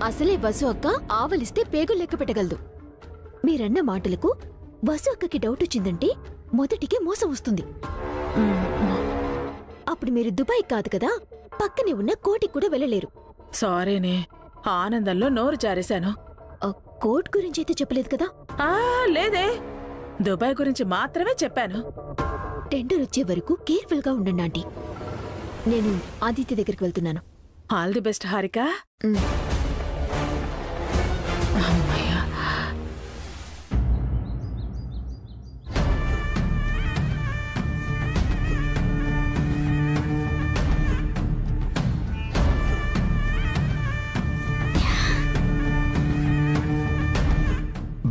అసలే వసు అక్క ఆవలిస్తే పేగులు లెక్క పెట్టగలదు. మీరన్న మాటలకు వసు అక్కకి డౌట్ వచ్చిందంటే మొదటికే మోసం వస్తుంది. అప్పుడు మీరు దుబాయ్ కాదు కదా, పక్కనే ఉన్న కోటికి కూడా వెళ్ళలేరు. సారీనే, ఆనందంలో నోరు జారేశాను. కోర్ట్ గురించి అయితే చెప్పలేదు కదా? లేదే, దుబాయ్ గురించి మాత్రమే చెప్పాను. టెండర్ వచ్చే వరకు కేర్ఫుల్ గా ఉండండి ఆంటీ. నేను ఆదిత్య దగ్గరికి వెళ్తున్నాను. All the best Harika.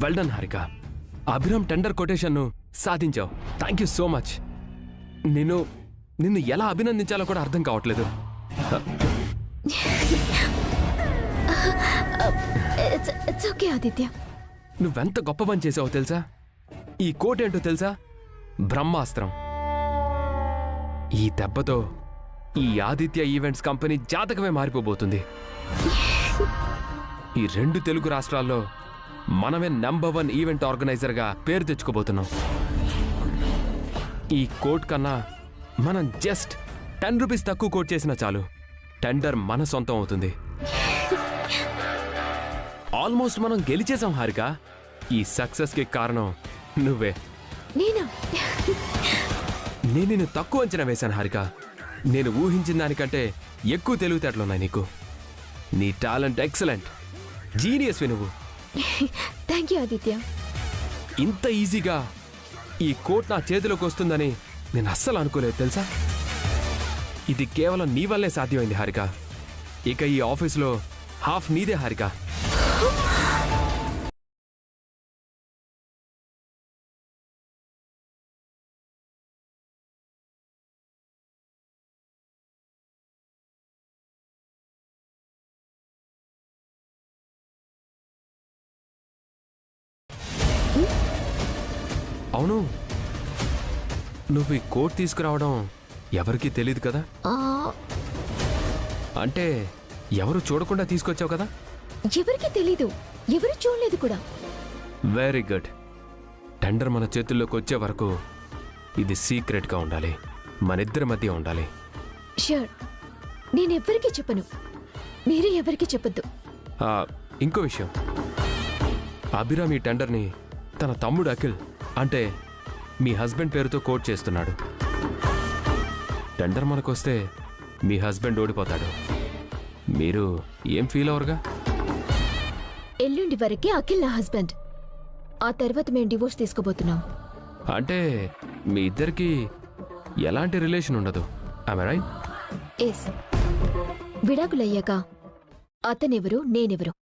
Well done Harika. Abhiram tender కొటేషన్ను సాధించావు. Thank you so much. నిన్ను ఎలా అభినందించాలో కూడా అర్థం కావట్లేదు. ఆదిత్య, నువ్వెంత గొప్ప పని చేసావో తెలుసా? ఈ కోట్ ఏంటో తెలుసా? బ్రహ్మాస్త్రం. ఈ దెబ్బతో ఈ ఆదిత్య ఈవెంట్స్ కంపెనీ జాతకమే మారిపోబోతుంది. ఈ 2 తెలుగు రాష్ట్రాల్లో మనమే నంబర్ 1 ఈవెంట్ ఆర్గనైజర్గా పేరు తెచ్చుకోబోతున్నాం. ఈ కోట్ కన్నా మనం జస్ట్ 10 రూపీస్ తక్కువ కోట్ చేసినా చాలు, టెండర్ మన సొంతం అవుతుంది. ఆల్మోస్ట్ మనం గెలిచేసాం హారిక. ఈ సక్సెస్కి కారణం నువ్వే. నేను నిన్ను తక్కువ అంచనా వేశాను హారిక. నేను ఊహించిన దానికంటే ఎక్కువ తెలివితేటలున్నాయి నీకు. నీ టాలెంట్ ఎక్సలెంట్, జీనియస్వి నువ్వు. Thank you Aditya. ఇంత ఈజీగా ఈ కోట్ నా చేతిలోకి వస్తుందని నేను అస్సలు అనుకోలేదు తెలుసా. ఇది కేవలం నీ వల్లే సాధ్యమైంది హారిక. ఇక ఈ ఆఫీసులో హాఫ్ నీదే హారిక. అవును, నువ్వు ఈ కోట్ తీసుకురావడం ఎవరికీ తెలియదు కదా? అంటే ఎవరు చూడకుండా తీసుకొచ్చావు కదా? ఎవరికీ తెలీదు, ఎవరు చూడలేదు కూడా. Very good. టెండర్ మన చేతుల్లోకి వచ్చే వరకు ఇది సీక్రెట్గా ఉండాలి, మనిద్దరి మధ్య ఉండాలి. షూర్, నేనెవ్వరికీ చెప్పను, మీరు ఎవరికీ చెప్పొద్దు. ఇంకో విషయం, అభిరామ్ ఈ టెండర్ని తన తమ్ముడు అఖిల్ అంటే మీ హస్బెండ్ పేరుతో కోట్ చేస్తున్నాడు. టెండర్ మనకొస్తే మీ హస్బెండ్ ఓడిపోతాడు. మీరు ఏం ఫీల్ అవరుగా? ఎల్లుండి వరకే అఖిల్ నా హస్బెండ్. ఆ తర్వాత మేము డివోర్స్ తీసుకోబోతున్నాం. అంటే మీ ఇద్దరికి ఎలాంటి రిలేషన్ ఉండదు, am I right? ఎస్. విడాకులయ్యాక అతనెవరు, నేనెవరు.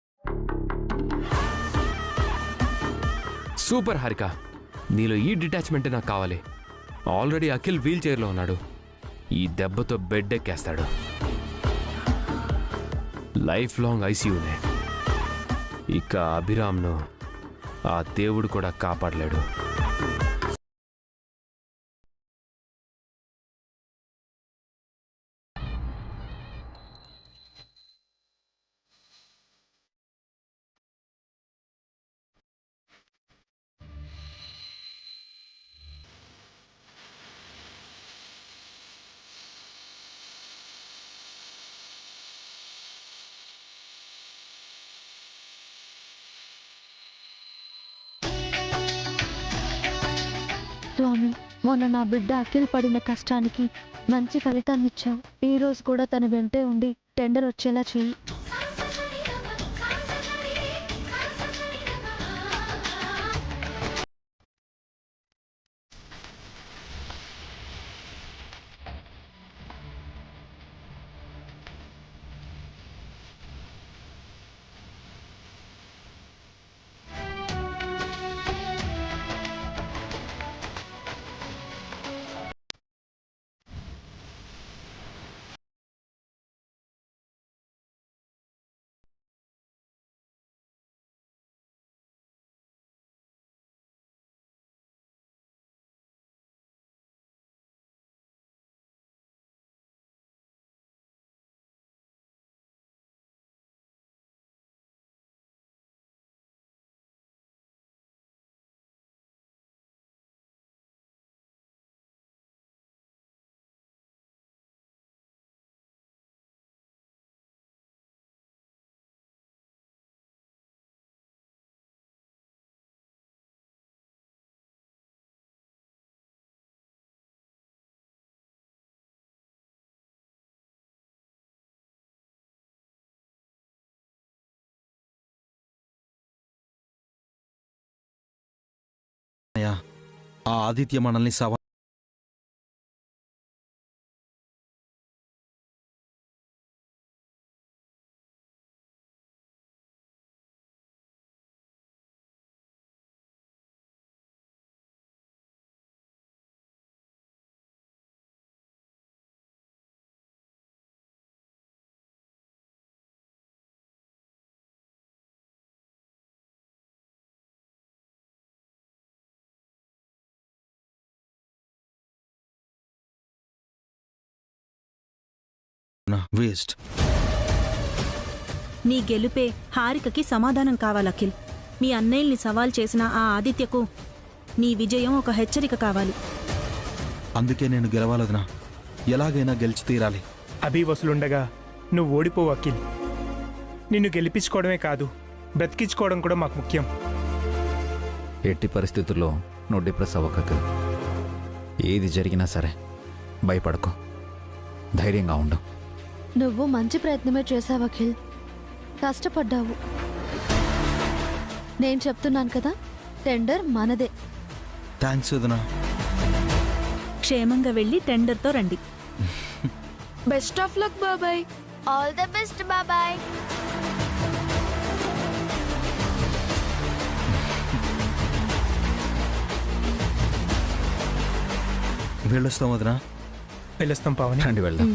సూపర్ హారిక, నీలో ఈ డిటాచ్మెంట్ నాకు కావాలి. ఆల్రెడీ అఖిల్ వీల్ చైర్లో ఉన్నాడు. ఈ దెబ్బతో బెడ్ ఎక్కేస్తాడు. లైఫ్ లాంగ్ ఐసీయూనే. ఇక అభిరామ్ను ఆ దేవుడు కూడా కాపాడలేడు. స్వామి, మొన్న నా బిడ్డ అఖిల్ పడిన కష్టానికి మంచి ఫలితాన్ని ఇచ్చావు. ఈ రోజు కూడా తన వెంటే ఉండి టెండర్ వచ్చేలా చేయి. ఆ ఆదిత్య మనల్ని వేస్ట్. నీ గెలుపే హారికకి సమాధానం కావాలఖిల్. మీ అన్నయ్యల్ని సవాల్ చేసిన ఆ ఆదిత్యకు నీ విజయం ఒక హెచ్చరిక కావాలి. అందుకే నేను గెలవాలదనా. ఎలాగైనా గెలిచి తీరాలి. అభి వసులుండగా నువ్వు ఓడిపోవు అఖిల్. నిన్ను గెలిపించుకోవడమే కాదు, బ్రతికించుకోవడం కూడా మాకు ముఖ్యం. ఎట్టి పరిస్థితుల్లో నువ్వు డిప్రెస్ అవ్వక. ఏది జరిగినా సరే భయపడకు, ధైర్యంగా ఉండు. నువ్వు మంచి ప్రయత్నమే చేశావు అఖిల్. కష్టపడ్డావు. నేను చెప్తున్నాను కదా, టెండర్ మనదే. థ్యాంక్స్ వదనా. క్షేమంగా వెళ్ళి టెండర్తో రండి. బెస్ట్ ఆఫ్ లక్ బాబాయ్. ఆల్ ద బెస్ట్ బాబాయ్. వెళ్ళొస్తాం వదనా. వెళ్ళొస్తాం పావని. రండి వెళ్దాం.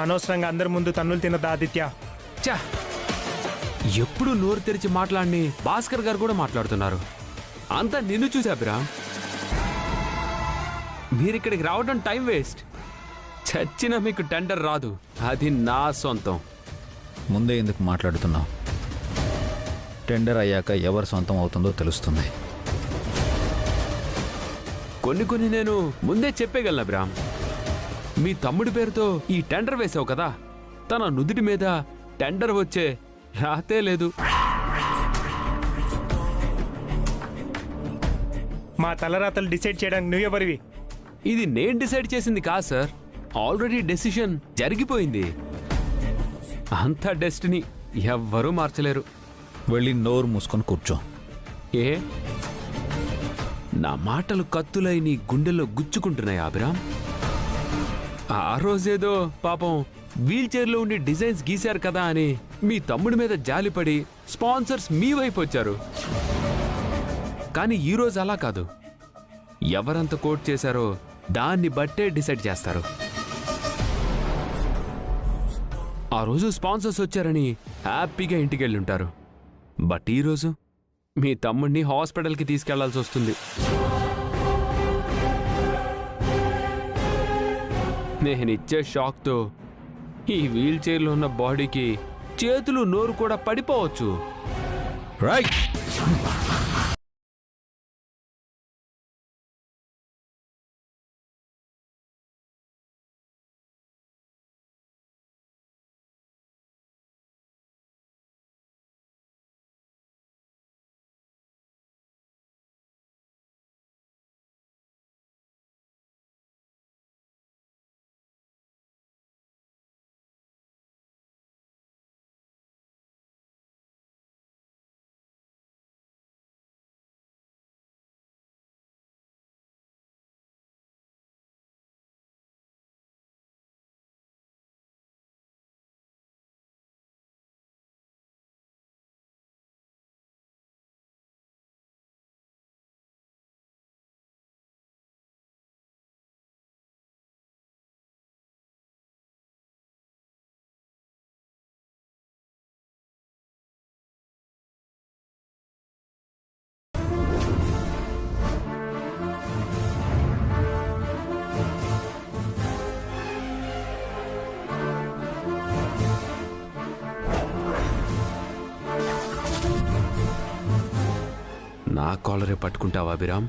అనవసరంగా అందరి ముందు తన్నులు తిన్నదా ఆదిత్య. చా, ఎప్పుడు నోరు తెరిచి మాట్లాడిని భాస్కర్ గారు కూడా మాట్లాడుతున్నారు. అంతా నిన్ను చూసాబిరా. మీరిక్కడికి రావడం టైం వేస్ట్. చచ్చినా మీకు టెండర్ రాదు. అది నా సొంతం. ముందే ఎందుకు మాట్లాడుతున్నావు? టెండర్ అయ్యాక ఎవరి సొంతం అవుతుందో తెలుస్తుంది. కొన్ని నేను ముందే చెప్పేయగలను అభిరామ్. మీ తమ్ముడి పేరుతో ఈ టెండర్ వేసావు కదా, తన నుదుటి మీద టెండర్ వచ్చే రాతే లేదు. మా తలరాతలు డిసైడ్ చేయడానికి నువ్వెవరివి? ఇది నేను డిసైడ్ చేసింది కాదు సార్. ఆల్రెడీ డెసిషన్ జరిగిపోయింది. అంతా డెస్టినీ, ఎవ్వరూ మార్చలేరు. వెళ్ళి నోరు మూసుకొని కూర్చో. ఏ నా మాటలు కత్తులై నీ గుండెల్లో గుచ్చుకుంటున్నాయి అభిరామ్. ఆ రోజేదో పాపం వీల్ చైర్లో ఉండి డిజైన్స్ గీశారు కదా అని మీ తమ్ముడి మీద జాలిపడి స్పాన్సర్స్ మీ వైపు వచ్చారు. కానీ ఈరోజు అలా కాదు. ఎవరంత కోట్ చేశారో దాన్ని బట్టే డిసైడ్ చేస్తారు. ఆ రోజు స్పాన్సర్స్ వచ్చారని హ్యాపీగా ఇంటికి వెళ్ళుంటారు. బట్ ఈరోజు మీ తమ్ముడిని హాస్పిటల్కి తీసుకెళ్లాల్సి వస్తుంది. నేనిచ్చే షాక్తో ఈ వీల్ చైర్లో ఉన్న బాడీకి చేతులు నోరు కూడా పడిపోవచ్చు. రైట్. నా కాలరే పట్టుకుంటావా అభిరామ్?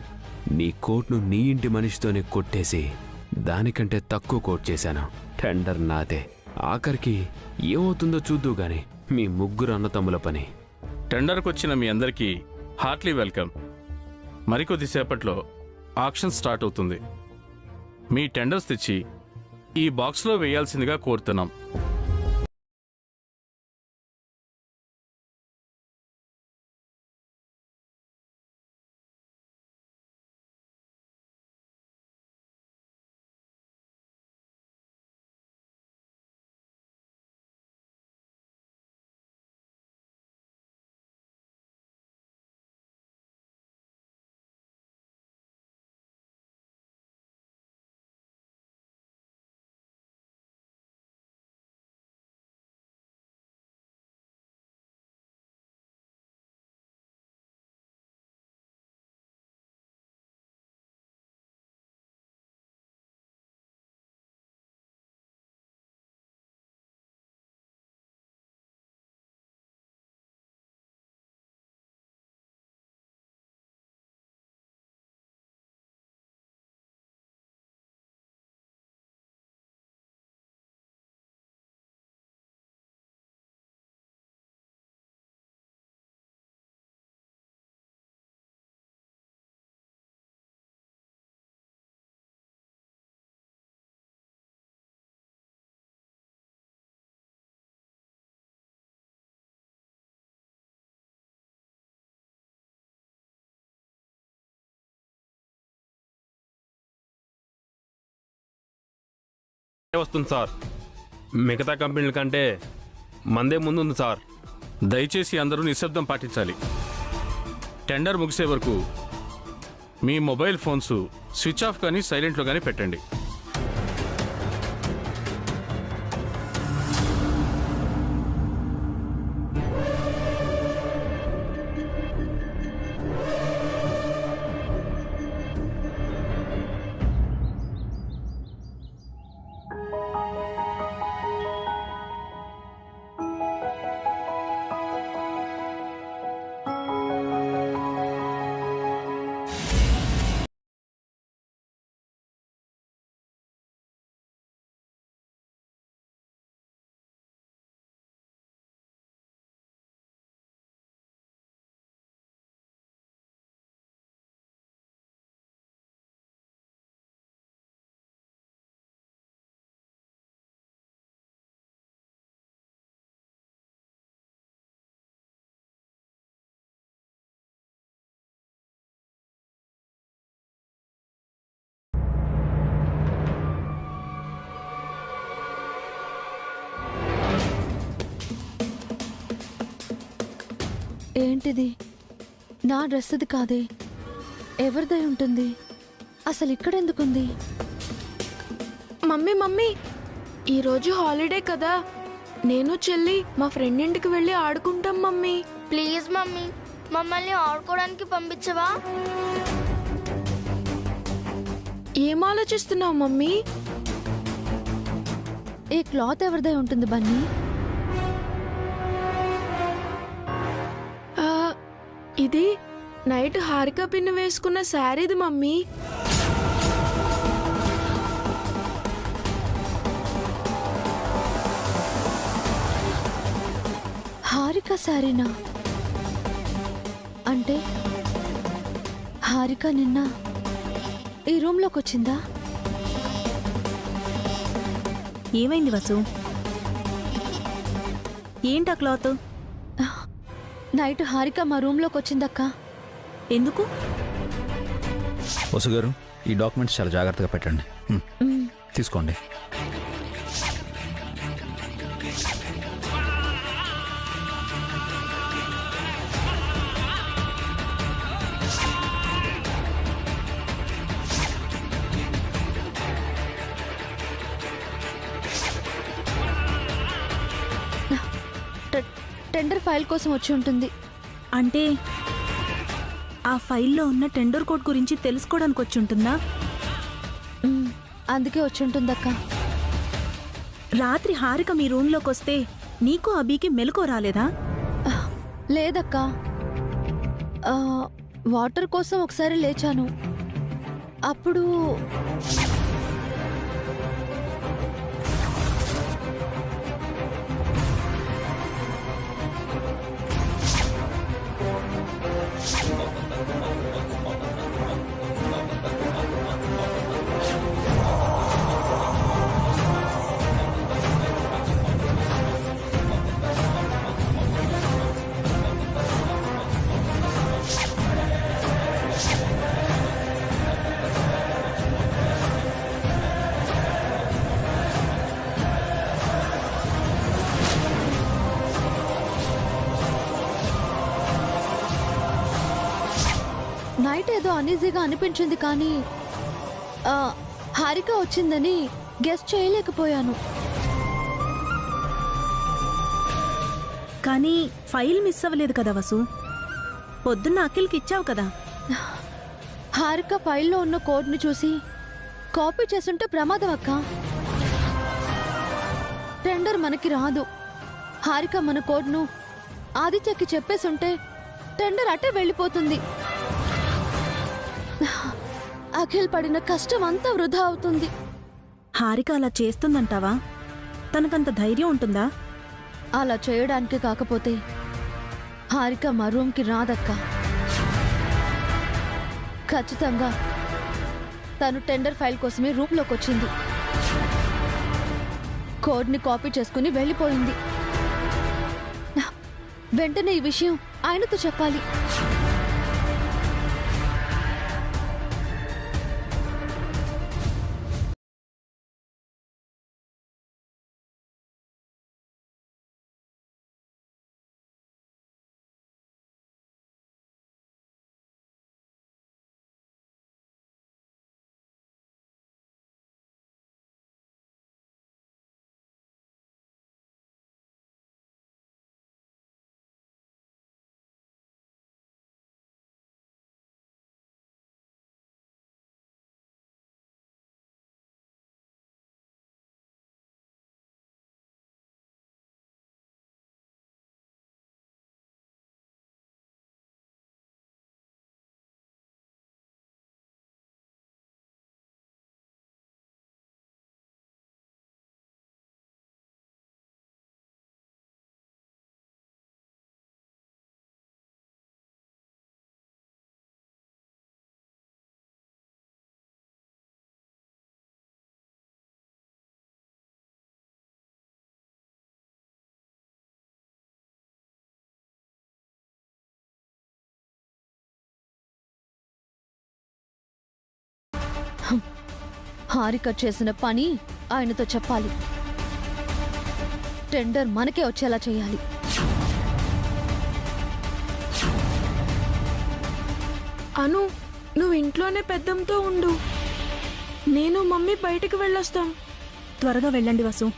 నీ కోట్ను నీ ఇంటి మనిషితోనే కొట్టేసి దానికంటే తక్కువ కోట్ చేశాను. టెండర్ నాదే. ఆఖరికి ఏమవుతుందో చూద్దు గాని మీ ముగ్గురు అన్నతమ్ముల పని. టెండర్కి వచ్చిన మీ అందరికీ హార్ట్లీ వెల్కమ్. మరికొద్దిసేపట్లో ఆక్షన్ స్టార్ట్ అవుతుంది. మీ టెండర్స్ తెచ్చి ఈ బాక్స్లో వేయాల్సిందిగా కోరుతున్నాం. వస్తుంది సార్. మిగతా కంపెనీల కంటే మందే ముందుంది సార్. దయచేసి అందరూ నిశ్శబ్దం పాటించాలి. టెండర్ ముగిసే వరకు మీ మొబైల్ ఫోన్స్ స్విచ్ ఆఫ్ కానీ సైలెంట్లో కానీ పెట్టండి. ఏంటిది? నా డ్రెస్ అది కాదే. ఎవరిదై ఉంటుంది? అసలు ఇక్కడెందుకుంది? మమ్మీ ఈరోజు హాలిడే కదా, నేను చెల్లి మా ఫ్రెండ్ ఇంటికి వెళ్ళి ఆడుకుంటాం మమ్మీ. ప్లీజ్ మమ్మీ, మమ్మల్ని ఆడుకోవడానికి పంపించవా? ఏం ఆలోచిస్తున్నావు మమ్మీ? ఈ క్లాత్ ఎవరిదై ఉంటుంది బన్నీ? ఇది నైట్ హారిక పిన్ని వేసుకున్న శారీది మమ్మీ. హారిక శారీనా? అంటే హారిక నిన్న ఈ రూమ్లోకి వచ్చిందా? ఏమైంది వసు? ఏంటా క్లాత్? నైట్ హారిక మా రూమ్లోకి వచ్చిందక్క. ఎందుకు? వసు గారు, ఈ డాక్యుమెంట్స్ చాలా జాగ్రత్తగా పెట్టండి. తీసుకోండి. టెండర్ ఫైల్ కోసం వచ్చి ఉంటుంది. అంటే ఆ ఫైల్లో ఉన్న టెండర్ కోడ్ గురించి తెలుసుకోవడానికి వచ్చి ఉంటుందా? అందుకే వచ్చి ఉంటుందక్క. రాత్రి హారిక మీ రూమ్లోకి వస్తే నీకు అబీకి మెలకువ రాలేదా? లేదక్క, వాటర్ కోసం ఒకసారి లేచాను. అప్పుడు నైట్ ఏదో అనీజీగా అనిపించింది, కానీ హారిక వచ్చిందని గెస్ట్ చేయలేకపోయాను. కానీ ఫైల్ మిస్ అవ్వలేదు కదా వసు. పొద్దున్న అఖిల్కి ఇచ్చావు కదా. హారిక ఫైల్లో ఉన్న కోడ్ని చూసి కాపీ చేస్తుంటే ప్రమాదం అక్క. టెండర్ మనకి రాదు. హారిక మన కోడ్ను ఆదిత్యకి చెప్పేసుంటే టెండర్ అట్టే వెళ్ళిపోతుంది. అఖిల్ పడిన కష్టం అంతా వృధా అవుతుంది. హారిక అలా చేస్తుందంటావా? తనకంత ధైర్యం ఉంటుందా? అలా చేయడానికి కాకపోతే హారిక మా రూమ్కి రాదక్క. ఖచ్చితంగా తను టెండర్ ఫైల్ కోసమే రూమ్లోకి వచ్చింది. కోడ్ని కాపీ చేసుకుని వెళ్ళిపోయింది. వెంటనే ఈ విషయం ఆయనతో చెప్పాలి. హారిక చేసిన పని ఆయనతో చెప్పాలి. టెండర్ మనకే వచ్చేలా చేయాలి. అను, నువ్వు ఇంట్లోనే పెద్దంతో ఉండు. నేను మమ్మీ బయటికి వెళ్ళొస్తాం. త్వరగా వెళ్ళండి వసు.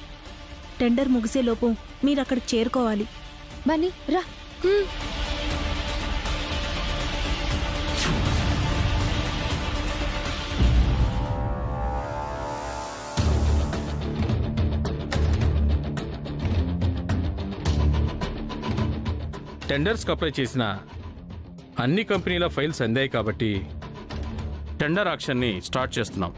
టెండర్ ముగిసేలోపు మీరు అక్కడికి చేరుకోవాలి. బన్నీ రా. టెండర్స్కి అప్లై చేసిన అన్ని కంపెనీల ఫైల్స్ అందాయి కాబట్టి టెండర్ యాక్షన్ని స్టార్ట్ చేస్తున్నాం.